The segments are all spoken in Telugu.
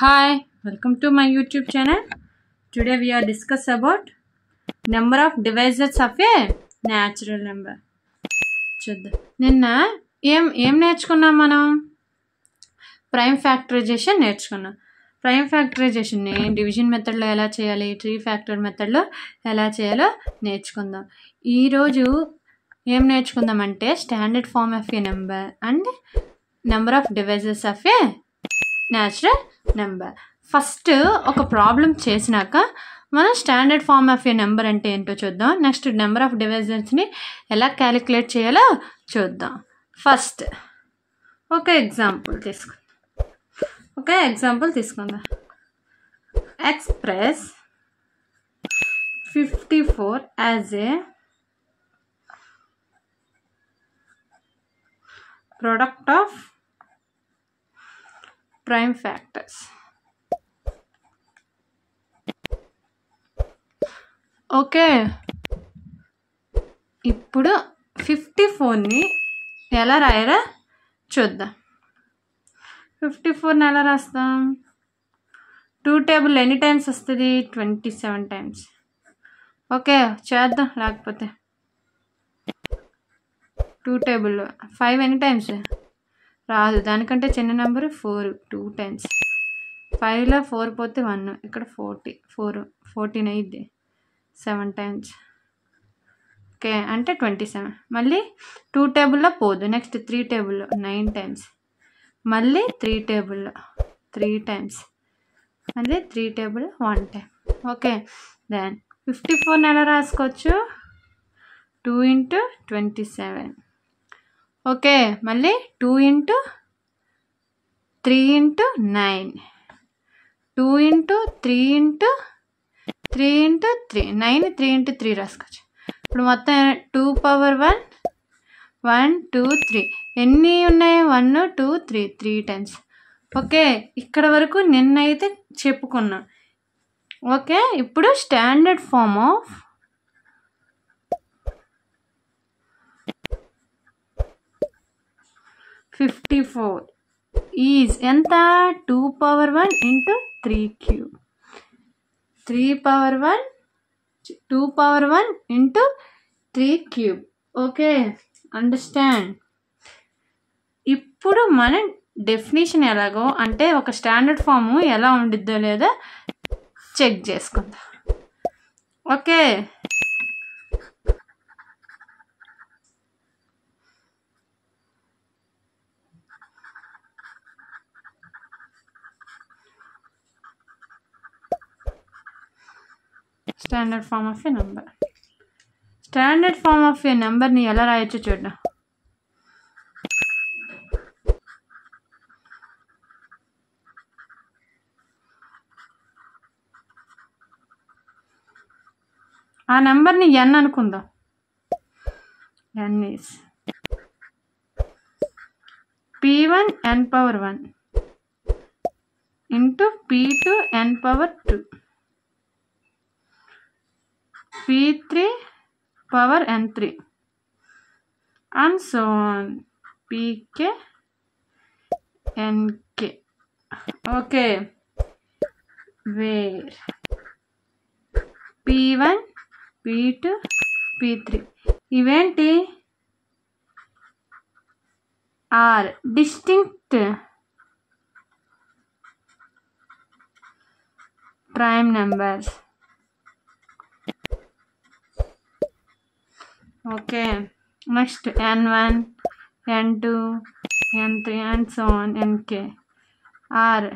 Hi, welcome to my YouTube channel. Today we are discuss about number of divisors of a natural number. చూద్దాం. నిన్న ఏం నేర్చుకున్నాం మనం? ప్రైమ్ ఫ్యాక్టరైజేషన్ నేర్చుకున్నాం. ప్రైమ్ ఫ్యాక్టరైజేషన్ని డివిజన్ మెథడ్లో ఎలా చేయాలి, త్రీ ఫ్యాక్టర్ మెథడ్లో ఎలా చేయాలో నేర్చుకుందాం. ఈరోజు ఏం నేర్చుకుందామంటే standard form of a number and number of divisors of a natural number. First ఒక ప్రాబ్లం చేసినాక మనం standard form of a number అంటే ఏంటో చూద్దాం. నెక్స్ట్ నెంబర్ ఆఫ్ డివైజర్స్ని ఎలా క్యాలిక్యులేట్ చేయాలో చూద్దాం. ఫస్ట్ ఒక ఎగ్జాంపుల్ తీసుకుందాం. Express 54 as a product of prime factors. Okay, ఇప్పుడు 54ని ఎలా రాయాలో చూద్దాం. 54ని ఎలా రాస్తాం? 2 టేబుల్ ఎన్ని టైమ్స్ వస్తుంది? 27 టైమ్స్. ఓకే, చేద్దాం. లేకపోతే 2 టేబుల్లో 5 ఎన్ని టైమ్స్ రాదు, దానికంటే చిన్న నెంబరు 4 2 టైమ్స్. 5లో 4 పోతే 1, ఇక్కడ 14 అయ్యిద్ది 7 టైమ్స్. ఓకే, అంటే 27. మళ్ళీ 2 టేబుల్లో పోదు. నెక్స్ట్ 3 టేబుల్లో 9 టైమ్స్. మళ్ళీ 3 టేబుల్లో 3 టైమ్స్. మళ్ళీ 3 టేబుల్ 1 టైం. ఓకే, దెన్ 54ని ఎలా రాసుకోవచ్చు? 2 × 27. ఓకే, మళ్ళీ 2 × 3 × 9. 2 × 3 × 3 × 3 9. 3 × 3 రాసుకోవచ్చు. ఇప్పుడు మొత్తం 2 పవర్ 1 1 2 3 ఎన్ని ఉన్నాయి? 1 2 3 3 టైమ్స్. ఓకే, ఇక్కడ వరకు నిన్నైతే చెప్పుకున్నాం. ఓకే, ఇప్పుడు స్టాండర్డ్ ఫార్మ్ ఆఫ్ (54) ఈజ్ ఎంత? 2 power 1 × 3 cube. 3 power 1 2 power 1 × 3 cube. Okay, understand. ఇప్పుడు మనం డెఫినేషన్ ఎలాగో అంటే ఒక స్టాండర్డ్ ఫామ్ ఎలా ఉండిద్దో లేదో చెక్ చేసుకుందాం. Okay, standard form of a number. Standard form of a నెంబర్ని ఎలా రాయొచ్చో చూద్దాం. ఆ నెంబర్ని n అనుకుందాం. n is p1 n power 1 × p2 n power 2 p3 power n3 and so on pk nk. Okay, where p1 p2 p3 ఇవేంటి? Are distinct prime numbers. Okay, next n1 n2 n3 and so on nk are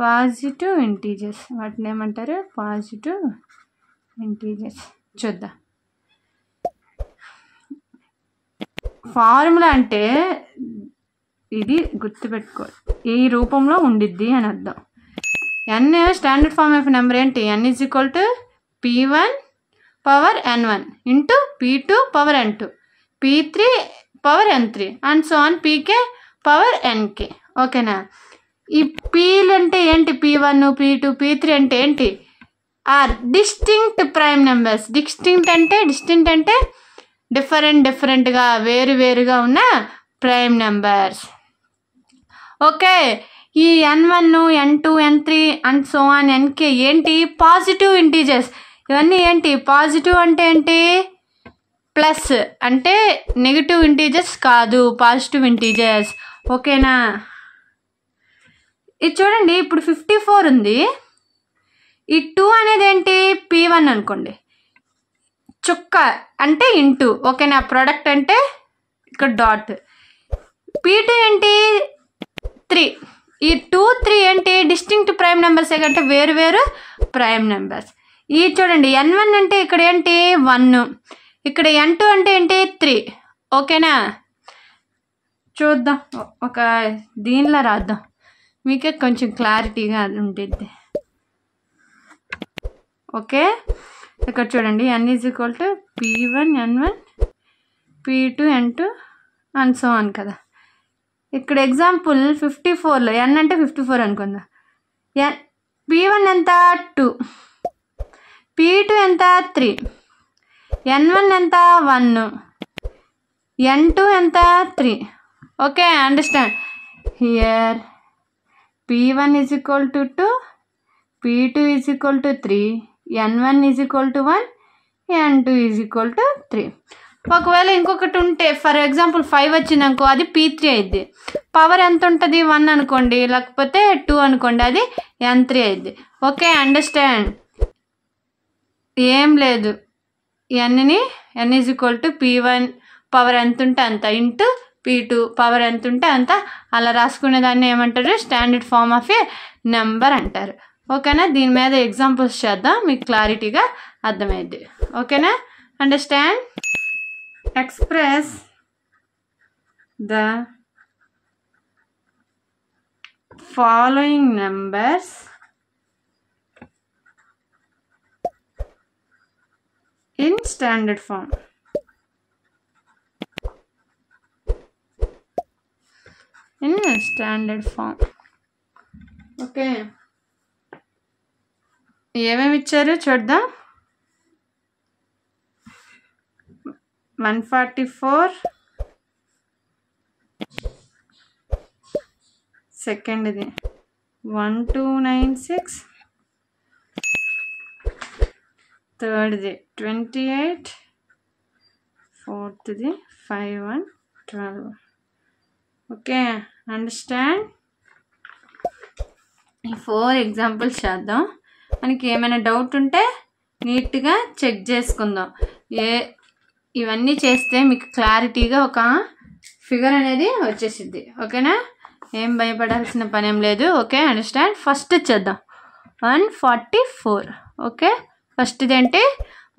positive integers. వాటిని ఏమంటారు? Positive integers. చూద్దాం. ఫార్ములా అంటే ఇది గుర్తుపెట్టుకో, ఈ రూపంలో ఉండిద్ది అని అర్థం. n standard form of number ఏంటి? n = p1 power n1 × p2 power n2 p3 power n3 and so on pk power nk. ఓకేనా? ఈ పీలు అంటే ఏంటి? p1 p2 p3 అంటే ఏంటి? Are distinct prime numbers. Distinct అంటే డిఫరెంట్గా వేరువేరుగా ఉన్న ప్రైమ్ నెంబర్స్. ఓకే, ఈ n1 n2 n3 and so on nk ఏంటి పాజిటివ్ ఇంటీజర్స్. ఇవన్నీ ఏంటి పాజిటివ్ అంటే ఏంటి ప్లస్ అంటే నెగిటివ్ ఇంటీజర్స్ కాదు, పాజిటివ్ ఇంటీజర్స్. ఓకేనా. ఇది చూడండి ఇప్పుడు 54 ఉంది. ఈ 2 అనేది ఏంటి p1 అనుకోండి, చుక్క అంటే ఇంటూ. ఓకేనా. ప్రోడక్ట్ అంటే ఇక్కడ డాట్. p2 ఏంటి 3. ఈ 2 3 ఏంటి డిస్టింక్ట్ ప్రైమ్ నెంబర్సే కంటే వేరు వేరు ప్రైమ్ నెంబర్స్. ఈ చూడండి n1 అంటే ఇక్కడ ఏంటి 1, ఇక్కడ n2 అంటే ఏంటి 3. ఓకేనా. చూద్దాం ఒక దీనిలో రాద్దాం, మీకే కొంచెం క్లారిటీగా ఉంటుంది. ఓకే. ఇక్కడ చూడండి n = p1 n1 p2 n2 and so on కదా. ఇక్కడ ఎగ్జాంపుల్ 54లో n అంటే 54 అనుకుందాం. p1 ఎంత 2, p2 ఎంత 3, n1 ఎంత 1, n2 ఎంత 3. Okay. Understand. Here p1 = 2, p2 = 3, n1 = 1, n2 = 3. ఒకవేళ ఇంకొకటి ఉంటే ఫర్ ఎగ్జాంపుల్ 5 వచ్చింది అనుకో, అది p3 అయింది. పవర్ ఎంత ఉంటుంది 1 అనుకోండి, లేకపోతే 2 అనుకోండి, అది n3 అయింది. ఓకే. అండర్స్టాండ్. ఏం లేదు, n = p1 పవర్ ఎంత ఉంటే అంత ఇంటూ p2 పవర్ ఎంత ఉంటే అంత, అలా రాసుకునే దాన్ని ఏమంటారు standard form of a number అంటారు. ఓకేనా. దీని మీద ఎగ్జాంపుల్స్ చేద్దాం, మీకు క్లారిటీగా అర్థమైంది. ఓకేనా. Understand. Express the following numbers in standard form. In standard form. Okay. ఏమేమి ఇచ్చారు చూద్దాం. 144 సెకండ్ది, 1296 థర్డ్ది, 28 ఫోర్త్ది, 5112. ఓకే. అండర్స్టాండ్. ఈ 4 ఎగ్జాంపుల్స్ చేద్దాం. మనకి ఏమైనా డౌట్ ఉంటే నీట్గా చెక్ చేసుకుందాం. ఇవన్నీ చేస్తే మీకు క్లారిటీగా ఒక ఫిగర్ అనేది వచ్చేసిద్ది. ఓకేనా. ఏం భయపడాల్సిన పని ఏం లేదు. ఓకే. అండర్స్టాండ్. ఫస్ట్ చేద్దాం 144. ఓకే. ఫస్ట్ది ఏంటి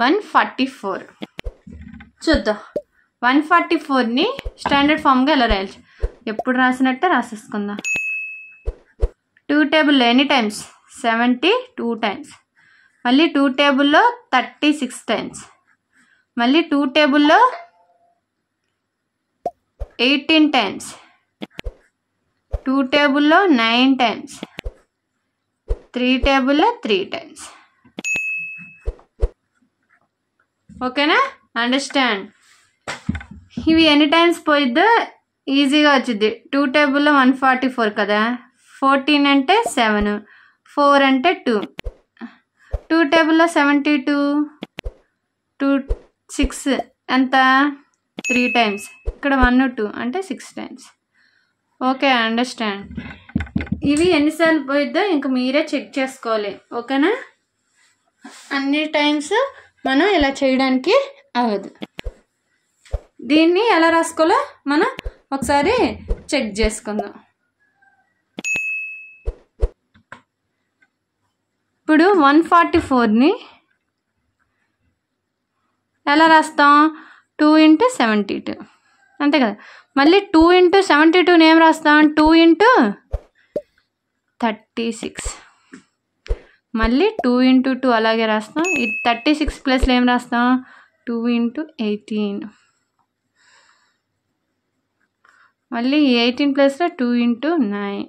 144. చూద్దాం. 144ని స్టాండర్డ్ ఫామ్గా ఎలా రాయాలి, ఎప్పుడు రాసినట్టే రాసేసుకుందాం. 2 టేబుల్లో ఎన్ని టైమ్స్ 72 టైమ్స్, మళ్ళీ 2 టేబుల్లో 36 టైమ్స్, మళ్ళీ 2 టేబుల్లో 18 టైమ్స్, 2 టేబుల్లో 9 టైమ్స్, 3 టేబుల్లో 3 టైమ్స్. ఓకేనా. అండర్స్టాండ్. ఇవి ఎన్ని టైమ్స్ పోయిద్దో ఈజీగా వచ్చింది. 2 టేబుల్లో 144 కదా, 14 అంటే 7, 4 అంటే 2, 2 టేబుల్లో 72, 2 6 ఎంత 3 టైమ్స్, ఇక్కడ 1 2 అంటే 6 టైమ్స్. ఓకే. అండర్స్టాండ్. ఇవి ఎన్నిసార్లు పోయిద్దో ఇంక మీరే చెక్ చేసుకోవాలి. ఓకేనా. అన్ని టైమ్స్ మనం ఇలా చేయడానికి అవ్వదు. దీన్ని ఎలా రాసుకోవాలో మనం ఒకసారి చెక్ చేసుకుందాం. ఇప్పుడు 144ని ఎలా రాస్తాం 2 × 72 అంతే కదా. మళ్ళీ 2 × 72ని ఏం రాస్తాం 2 × 36, మళ్ళీ 2 × 2 అలాగే రాస్తాం. ఈ 36 ప్లస్లో ఏం రాస్తాం 2 × 18, మళ్ళీ 18 ప్లస్లో 2 × 9,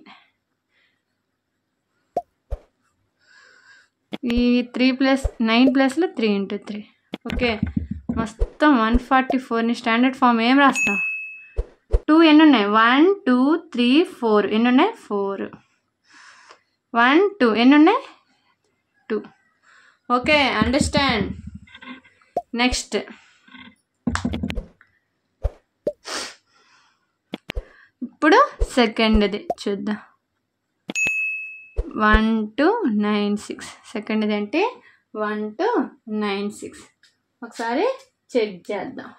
ఈ 3 ప్లస్ 9 ప్లస్లో 3 × 3. ఓకే. మొత్తం 144ని స్టాండర్డ్ ఫామ్ ఏం రాస్తాం 2 ఎన్ని ఉన్నాయి 1 2 3 4 ఎన్ని ఉన్నాయి 4. 1 2 ఎన్ని ఉన్నాయి 2. Okay, understand. నెక్స్ట్ ఇప్పుడు సెకండ్ది చూద్దాం. 1 2 9 6. సెకండ్ది ఏంటి 1 2 9 6. ఒకసారి చెక్ చేద్దాం.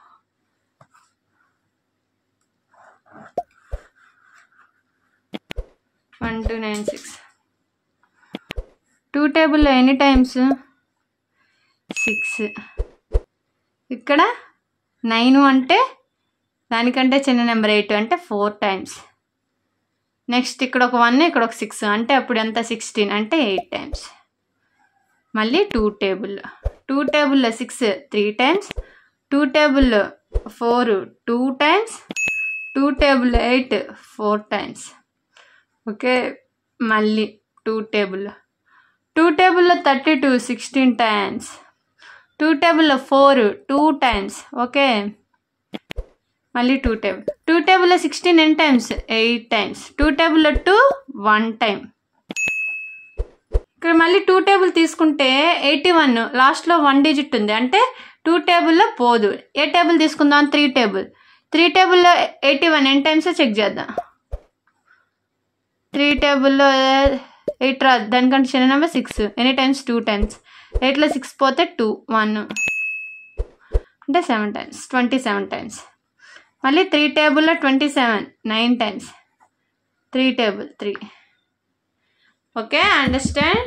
1 2 9 6. 2 టేబుల్లో ఎన్ని టైమ్స్ 6. ఇక్కడ 9 అంటే దానికంటే చిన్న నెంబర్ 8 అంటే 4 టైమ్స్. నెక్స్ట్ ఇక్కడ ఒక 1 ఇక్కడ ఒక 6 అంటే అప్పుడు ఎంత 16 అంటే 8 టైమ్స్. మళ్ళీ 2 టేబుల్లో 2 టేబుల్లో 6 3 టైమ్స్, 2 టేబుల్లో 4 2 టైమ్స్, 2 టేబుల్లో 8 4 టైమ్స్. ఓకే, మళ్ళీ 2 టేబుల్లో 32 16 టైమ్స్, 2 టేబుల్లో 4 2 టైమ్స్. ఓకే, మళ్ళీ 2 టేబుల్లో 16 ఎన్ని టైమ్స్ 8 టైమ్స్. 2 టేబుల్లో 2 1 టైం. ఇక్కడ మళ్ళీ 2 టేబుల్ తీసుకుంటే 81 లాస్ట్లో 1 డిజిట్ ఉంది అంటే 2 టేబుల్లో పోదు. ఏ టేబుల్ తీసుకుందాం 3 టేబుల్. 3 టేబుల్లో 81 ఎన్ని టైమ్స్ చెక్ చేద్దాం. 3 టేబుల్లో 8 రాదు, దానికంటే చిన్న నెంబర్ 6 ఎనీ టైమ్స్ 2 టైమ్స్. 8లో 6 పోతే 2 1 అంటే 7 టైమ్స్ 27 టైమ్స్. మళ్ళీ 3 టేబుల్లో 27 9 టైమ్స్. 3 టేబుల్ 3. Okay, understand.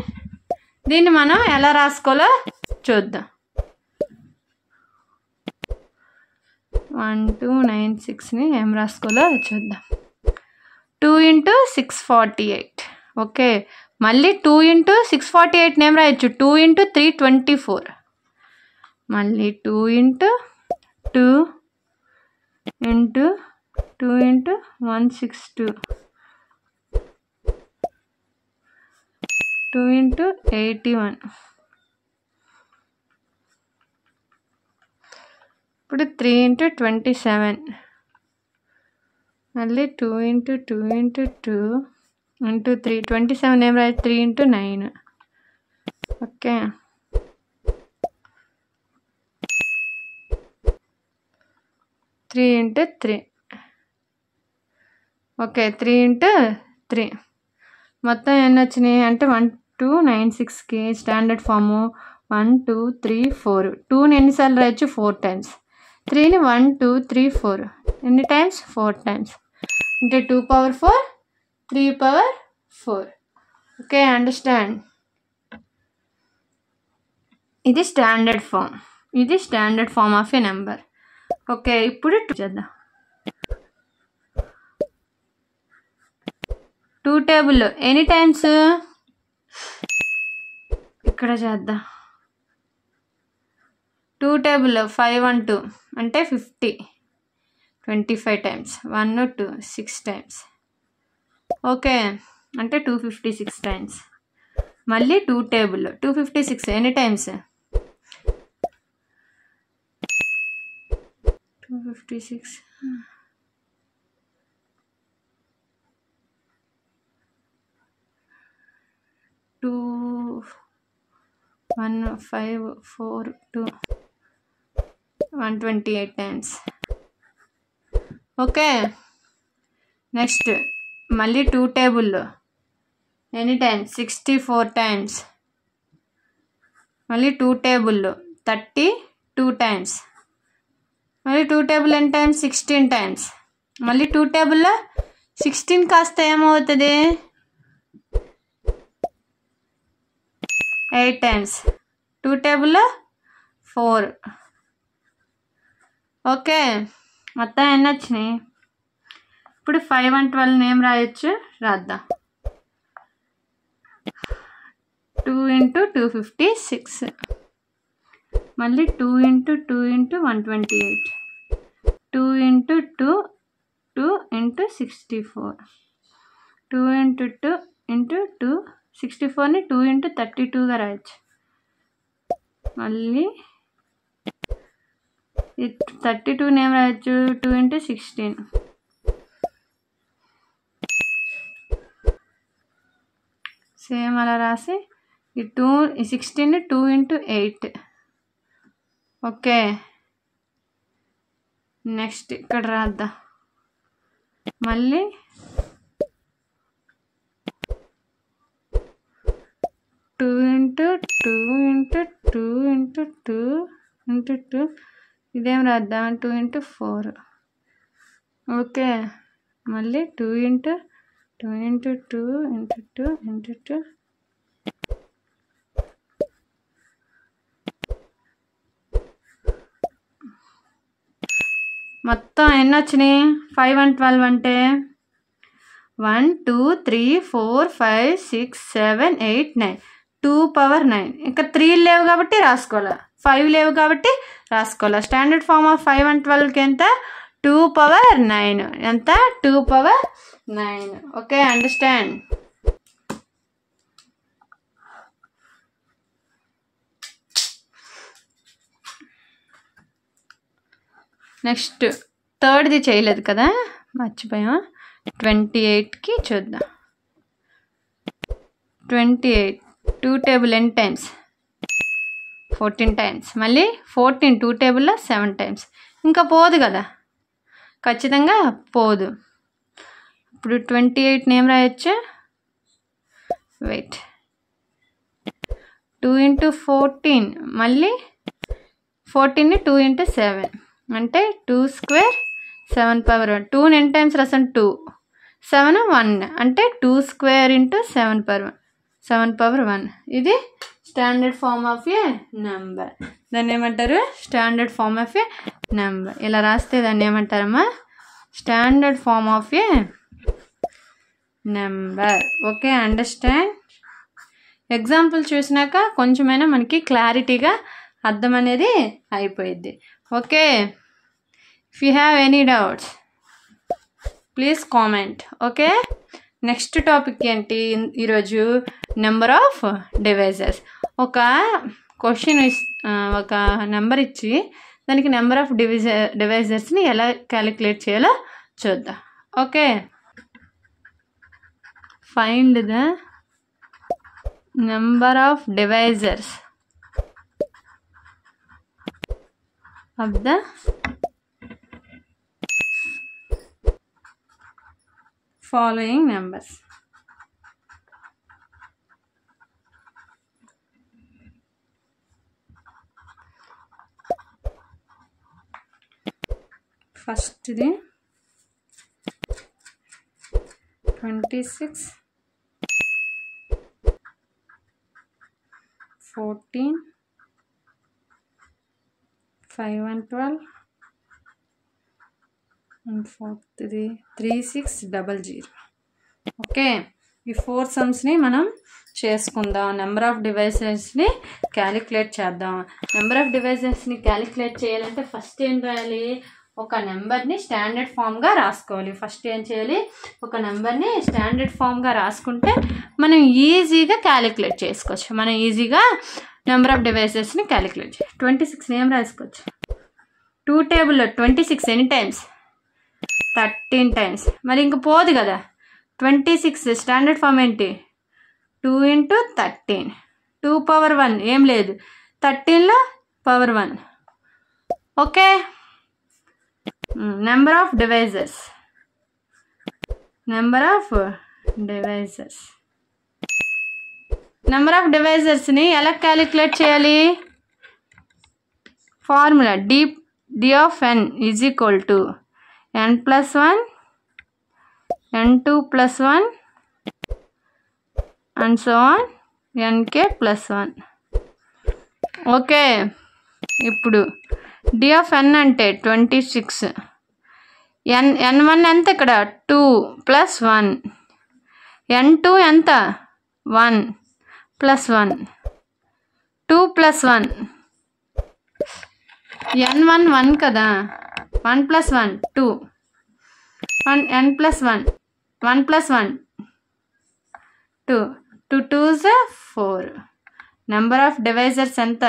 దీన్ని మనం ఎలా రాసుకోవాలో చూద్దాం. 1 2 9 6ని ఏం రాసుకోవాలో చూద్దాం. 2 × 648. ఓకే, మళ్ళీ 2 × 648 ఏం రాయొచ్చు 2 × 3 24. మళ్ళీ 2 × 2 × 2 × 162, 2 × 81. ఇప్పుడు 3 × 27. మళ్ళీ 2 × 2 × 2 × 3 27 ఏం రాయొచ్చు 3 × 9. Okay, three into 3. ఓకే, 3 × 3 మొత్తం ఎన్ని వచ్చినాయి అంటే 1 2 9 6కి స్టాండర్డ్ ఫాము 1 2 3 4. 2ని ఎన్నిసార్లు రాయొచ్చు 4 టైమ్స్. 3ని 1 2 3 4 ఎన్ని టైమ్స్ 4 టైమ్స్ అంటే 2 పవర్ 4 3 పవర్ 4. Okay, understand. ఇది స్టాండర్డ్ ఫామ్. ఇది standard form of a number. Okay, ఇప్పుడు చేద్దాం. 2 టేబుల్లో ఎనీ టైమ్స్ ఇక్కడ చేద్దాం. 2 టేబుల్లో 5 1 2 అంటే 50 25 టైమ్స్. 1 2 6 టైమ్స్. ఓకే, అంటే 256 టైమ్స్. మళ్ళీ 2 టేబుల్లో 256 any times 256 2 1 5 4 2 128 times. Okay, next మళ్ళీ 2 టేబుల్లో ఎనీ టైమ్స్ 64 టైమ్స్. మళ్ళీ 2 టేబుల్లో 32 టైమ్స్. మళ్ళీ 2 టేబుల్ ఎన్ని టైమ్స్ 16 టైమ్స్. మళ్ళీ 2 టేబుల్లో 16 కాస్త ఏమవుతుంది 8 టైమ్స్. 2 టేబుల్లో 4. ఓకే, మొత్తం ఎన్ని వచ్చినాయి. ఇప్పుడు 5 and 12 ఏం రాయొచ్చు రాద్దాం. 2 × 256. మళ్ళీ 2 × 2 × 128. 2 × 2 2 × 64. 2 × 2 × 2 64ని 2 × 32గా రాయొచ్చు. మళ్ళీ 32ని ఏం రాయొచ్చు 2 × 16. సేమ్ అలా రాసి ఈ 16 2 × 8. ఓకే, నెక్స్ట్ ఇక్కడ రాద్దాం. మళ్ళీ 2 × 2 × 2 × 2 × 2 ఇదేం రాద్దాం 2 × 4. ఓకే, మళ్ళీ 2 × 2 × 2 × 2 × 2. మొత్తం ఎన్ని వచ్చినాయి? 5 and 12 అంటే 1 2 3 4 5 6 7 8 9. 2 power 9. ఇంకా 3 లేవు కాబట్టి రాసుకోవాలి, 5 లేవు కాబట్టి రాసుకోవాలి. స్టాండర్డ్ ఫార్మ్ ఆఫ్ 5 and 12కి ఎంత? 2 power 9. ఎంత? 2 power 9. Okay, understand. నెక్స్ట్ థర్డ్ది చేయలేదు కదా, మర్చిపోయాం. 28కి చూద్దాం. 28 2 టేబుల్ ఎన్ని టైమ్స్? 14 టైమ్స్. మళ్ళీ 14 2 టేబుల్లో 7 టైమ్స్. ఇంకా పోదు కదా, ఖచ్చితంగా పోదు. ఇప్పుడు 28 ఏం రాయొచ్చు? వెయిట్, 2 × 14. మళ్ళీ 14ని 2 × 7 అంటే 2 square 7 power 1. 2 ఎన్ని టైమ్స్ రాసాను? 2. 7 1 అంటే 2 square × 7 power 1. ఇది standard form of a number. దాన్ని ఏమంటారు? Standard form of a number. ఇలా రాస్తే దాన్ని ఏమంటారమ్మా? Standard form of a number. Okay, understand. Example చూసినాక కొంచెమైనా మనకి క్లారిటీగా అర్థం అనేది అయిపోయింది. Okay, if you have any doubts please comment. Okay, next topic ఏంటి ఈరోజు? Number of divisors. ఒక క్వశ్చన్ ఒక నెంబర్ ఇచ్చి దానికి నెంబర్ ఆఫ్ డివైజర్స్ని ఎలా క్యాలిక్యులేట్ చేయాలో చూద్దాం. Okay, find the number of divisors of the following numbers. First the 26 14 5 and 12 and 3600. Okay, ఈ 4 సమ్స్ని మనం చేసుకుందాం. నెంబర్ ఆఫ్ డివైజెస్ని క్యాలిక్యులేట్ చేద్దాం. నెంబర్ ఆఫ్ డివైజెస్ని క్యాలిక్యులేట్ చేయాలంటే ఫస్ట్ ఏం రాయాలి? ఒక నెంబర్ని స్టాండర్డ్ ఫామ్గా రాసుకోవాలి. ఫస్ట్ ఏం చేయాలి? ఒక నెంబర్ని స్టాండర్డ్ ఫామ్గా రాసుకుంటే మనం ఈజీగా క్యాలిక్యులేట్ చేసుకోవచ్చు. మనం ఈజీగా నెంబర్ ఆఫ్ డివైజెస్ని క్యాలిక్యులేట్ చేయాలి. 26 ఏం రాసుకోవచ్చు? 2 టేబుల్లో 26 ఎన్ని టైమ్స్? 13 టైమ్స్. మరి ఇంక పోదు కదా, 26 స్టాండర్డ్ ఫామ్ ఏంటి? 2 × 13. 2 power 1 ఏం లేదు, 13లో power 1. Okay, number of divisors. Number of డివైజర్స్ని ఎలా క్యాలిక్యులేట్ చేయాలి? Formula d of n is equal to n plus 1 n2 plus 1 and so on nk plus 1. Okay, ఇప్పుడు d of n అంటే 26. n1 ఎంత? ఇక్కడ 2 plus 1. n2 ఎంత? 1 plus 1. 2 plus 1. n1 1 కదా, 1 plus 1 2. n plus 1 1 plus 1 2. 2 2s 4. Number of divisors ఎంత?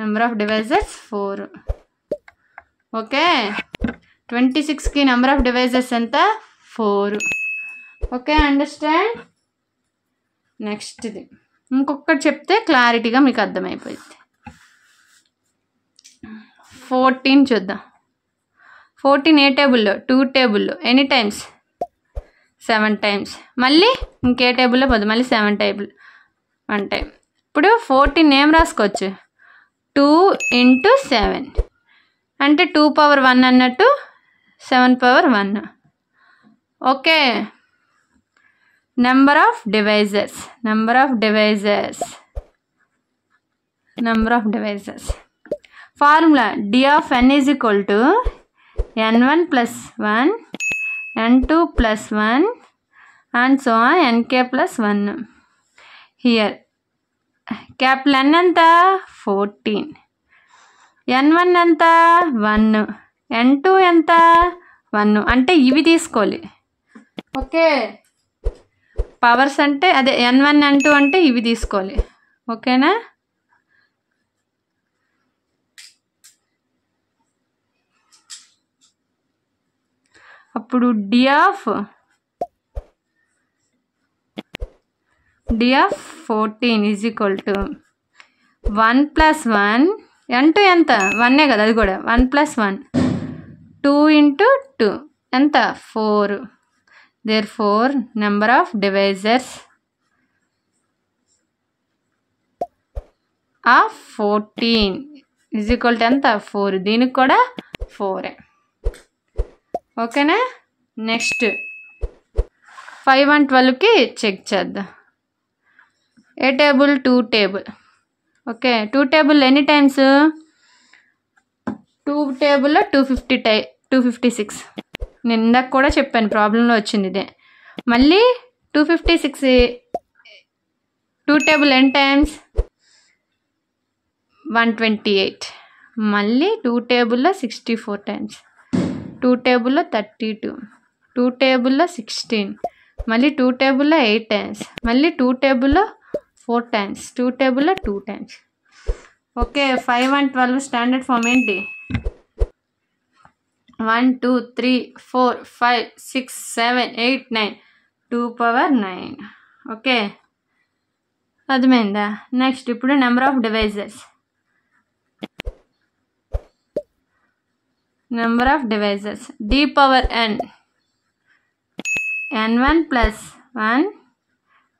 Number of divisors 4. ఓకే, 26కి నెంబర్ ఆఫ్ డివైజర్స్ ఎంత? 4. Okay, understand. నెక్స్ట్ ఇది ఇంకొకటి చెప్తే క్లారిటీగా మీకు అర్థమైపోయింది. 14 చూద్దాం. 14 ఏ టేబుల్లో? 2 టేబుల్లో. Any times? 7 టైమ్స్. మళ్ళీ ఇంకే టేబుల్లో పోదు, మళ్ళీ 7 టేబుల్ 1 టైం. ఇప్పుడు 14 ఏం రాసుకోవచ్చు? 2 × 7 అంటే 2 పవర్ 1 అన్నట్టు 7 power 1. Okay, number of divisors. Formula d of n is equal to n1 plus 1 n2 plus 1 and so on nk plus 1. Here capital N ఎంత? 14. n1 ఎంత? 1. n2 ఎంత? 1. అంటే ఇవి తీసుకోవాలి. ఓకే, పవర్స్ అంటే అదే n1 n2 అంటే ఇవి తీసుకోవాలి. ఓకేనా? అప్పుడు d of 14 is equal to 1 plus 1 n2 ఎంత? 1 కదా, అది కూడా 1 plus 1 2 × 2 ఎంత? 4. Therefore number of divisors of 14 is equal to ఎంత? 4. దీనికి కూడా 4. ఓకేనా? నెక్స్ట్ 5 and 12కి చెక్ చేద్దాం. ఏ table? 2 table. Okay, 2 table any times? 2 టేబుల్లో 256. నేను ఇందాక కూడా చెప్పాను, ప్రాబ్లంలో వచ్చింది ఇదే. మళ్ళీ 256 2 టేబుల్ ఎన్ టైమ్స్? 128. మళ్ళీ 2 టేబుల్లో 64 టైమ్స్. 2 టేబుల్లో 32. 2 టేబుల్లో 16. మళ్ళీ 2 టేబుల్లో 8 టైమ్స్. మళ్ళీ 2 టేబుల్లో 4 టైమ్స్. 2 టేబుల్లో 2 times. Okay, 5 and 12 standard form ఏంటి? 1 2 3 4 5 6 7 8 9 2 పవర్ 9. ఓకే, అర్థమైందా? నెక్స్ట్ ఇప్పుడు number of divisors. d power n. n1 plus 1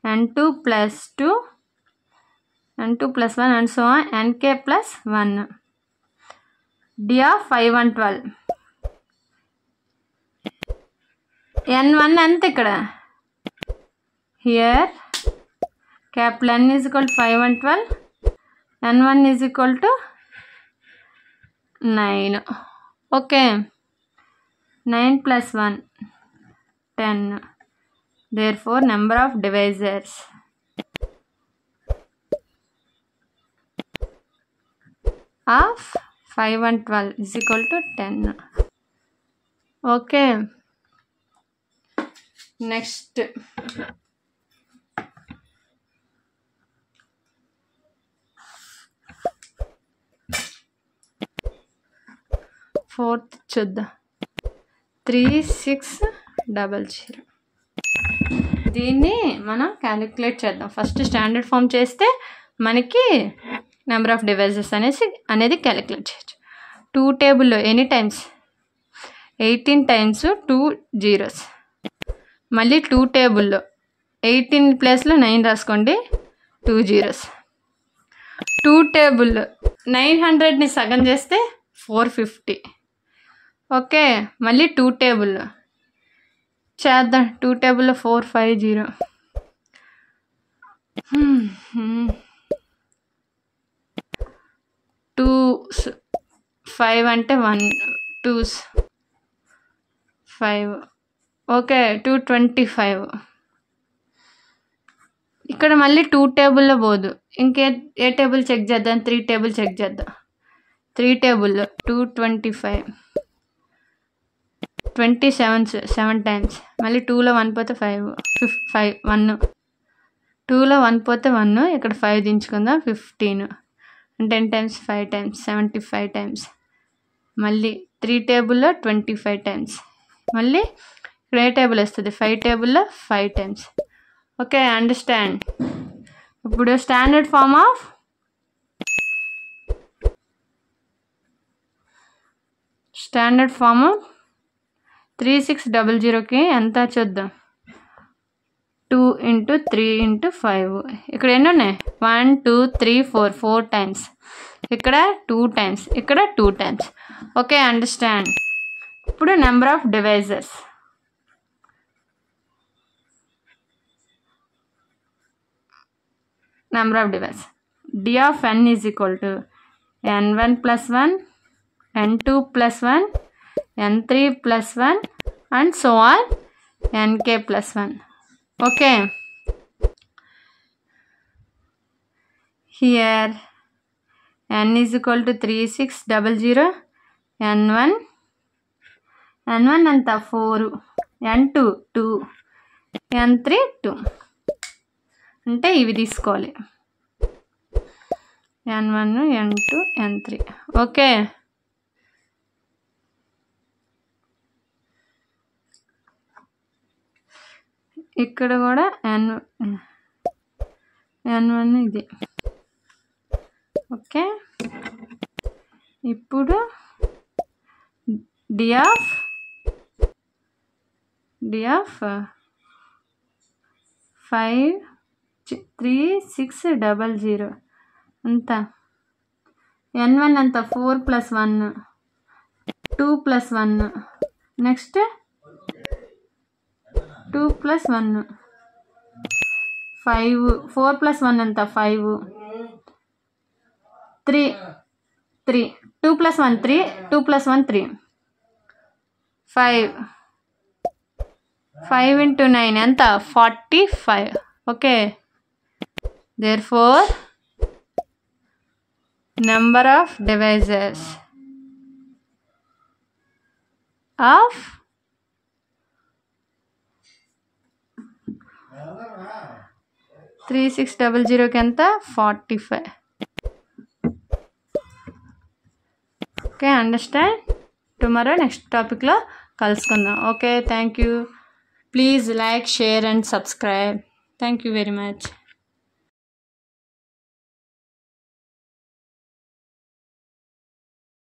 n2 plus 2 n2 plus 1 and so on nk plus 1. d of 5 and 12. n1 ఎంత ఇక్కడ? Here capital N is equal to 5 and 12. n1 is equal to 9. Okay, 9 plus 1 10. Therefore number of divisors of 5 and 12 is equal to 10. Okay, next 4th చూద్దాం. 3600. దీన్ని మనం క్యాలిక్యులేట్ చేద్దాం. ఫస్ట్ స్టాండర్డ్ ఫామ్ చేస్తే మనకి నెంబర్ ఆఫ్ డివైజెస్ అనేది క్యాలిక్యులేట్ చేయొచ్చు. 2 టేబుల్లో ఎనీ టైమ్స్? 18 times 2 zeros. మళ్ళీ 2 టేబుల్లో 18 ప్లేస్లో 9 రాసుకోండి, 2 zeros. 2 టేబుల్లో 900ని సగం చేస్తే 450. ఓకే, మళ్ళీ 2 టేబుల్లో చేద్దాం. 2 టేబుల్లో 450. 2s 5 అంటే 1 2s 5. ఓకే, 225. ఇక్కడ మళ్ళీ 2 టేబుల్లో పోదు. ఏ టేబుల్ చెక్ చేద్దాం? 3 టేబుల్ చెక్ చేద్దాం. 3 టేబుల్లో 225. 7 టైమ్స్. మళ్ళీ 2లో 1 పోతే 5 1. 2లో 1 పోతే 1. ఇక్కడ 5 దించుకుందాం. 15. 10 టైమ్స్ 5 టైమ్స్ 75 టైమ్స్. మళ్ళీ 3 టేబుల్లో 25 టైమ్స్. మళ్ళీ ఇక్కడ ఏ టేబుల్ వస్తుంది 5 టేబుల్లో 5 టైమ్స్. Okay understand. ఇప్పుడు స్టాండర్డ్ ఫామ్ ఆఫ్ 3600కి ఎంత చూద్దాం. 2 × 3 × 5. ఇక్కడ ఎన్ని ఉన్నాయి 1 2 3 4 టైమ్స్. ఇక్కడ 2 టైమ్స్, ఇక్కడ 2 టైమ్స్. Okay understand. ఇప్పుడు number of divisors. Number of device d of n is equal to n1 + 1, n2 + 1, n3 + 1 and so on nk + 1. Okay, here n is equal to 3600, n1 అంతా 4, n2 2, n3 2 అంటే ఇవి తీసుకోవాలి n1 n2 n3. ఓకే, ఇక్కడ కూడా n1 ఇది. ఓకే, ఇప్పుడు d of 3600 అంతా n1 అంతా 4 + 1 2 + 1 నెక్స్ట్ 2 + 1 5 4 + 1 అంతా 5 3 2 + 1 3 2 + 1 3 5 × 9 ఎంత 45. Okay, therefore number of divisors of 3600కి ఎంత 45. Okay understand. టుమారో నెక్స్ట్ టాపిక్లో కలుసుకుందాం. Okay, thank you. Please like, share and subscribe. Thank you very much.